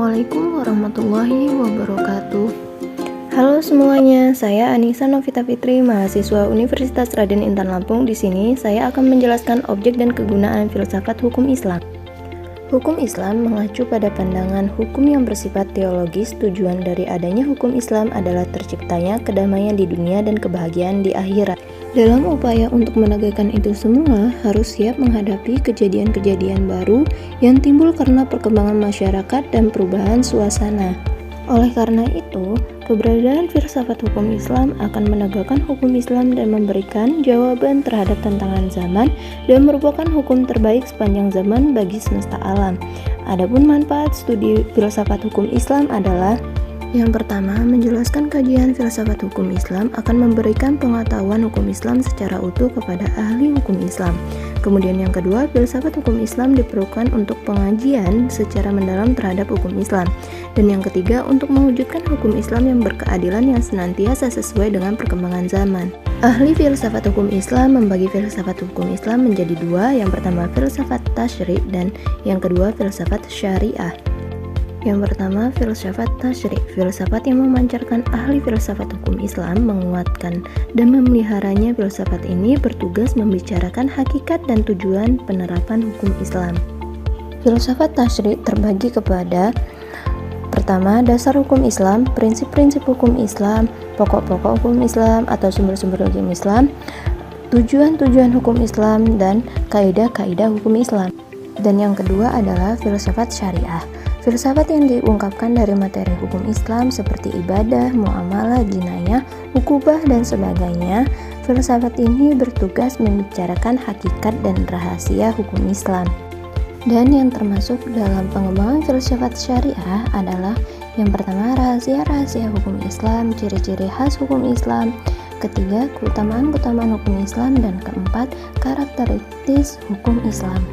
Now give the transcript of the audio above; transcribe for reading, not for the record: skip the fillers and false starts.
Assalamualaikum warahmatullahi wabarakatuh. Halo semuanya, saya Anissa Novita Fitri, mahasiswa Universitas Raden Intan Lampung. Di sini saya akan menjelaskan objek dan kegunaan filsafat hukum Islam. Hukum Islam mengacu pada pandangan hukum yang bersifat teologis. Tujuan dari adanya hukum Islam adalah terciptanya kedamaian di dunia dan kebahagiaan di akhirat. Dalam upaya untuk menegakkan itu semua, harus siap menghadapi kejadian-kejadian baru yang timbul karena perkembangan masyarakat dan perubahan suasana. Oleh karena itu, keberadaan filsafat hukum Islam akan menegakkan hukum Islam dan memberikan jawaban terhadap tantangan zaman dan merupakan hukum terbaik sepanjang zaman bagi semesta alam. Adapun manfaat studi filsafat hukum Islam adalah: yang pertama, menjelaskan kajian filsafat hukum Islam akan memberikan pengetahuan hukum Islam secara utuh kepada ahli hukum Islam. Kemudian yang kedua, filsafat hukum Islam diperlukan untuk pengajian secara mendalam terhadap hukum Islam. Dan yang ketiga, untuk mewujudkan hukum Islam yang berkeadilan yang senantiasa sesuai dengan perkembangan zaman. Ahli filsafat hukum Islam membagi filsafat hukum Islam menjadi dua, yang pertama filsafat tasyri' dan yang kedua filsafat syariah. Yang pertama, filsafat tasyri', filsafat yang memancarkan ahli filsafat hukum Islam, menguatkan dan memeliharanya. Filsafat ini bertugas membicarakan hakikat dan tujuan penerapan hukum Islam. Filsafat tasyri' terbagi kepada: pertama, dasar hukum Islam, prinsip-prinsip hukum Islam, pokok-pokok hukum Islam atau sumber-sumber hukum Islam, tujuan-tujuan hukum Islam, dan kaidah-kaidah hukum Islam. Dan yang kedua adalah filsafat syariah, filsafat yang diungkapkan dari materi hukum Islam seperti ibadah, muamalah, jinayah, hukubah, dan sebagainya. Filsafat ini bertugas membicarakan hakikat dan rahasia hukum Islam. Dan yang termasuk dalam pengembangan filsafat syariah adalah: yang pertama, rahasia-rahasia hukum Islam, ciri-ciri khas hukum Islam, ketiga, keutamaan-keutamaan hukum Islam, dan keempat, karakteristik hukum Islam.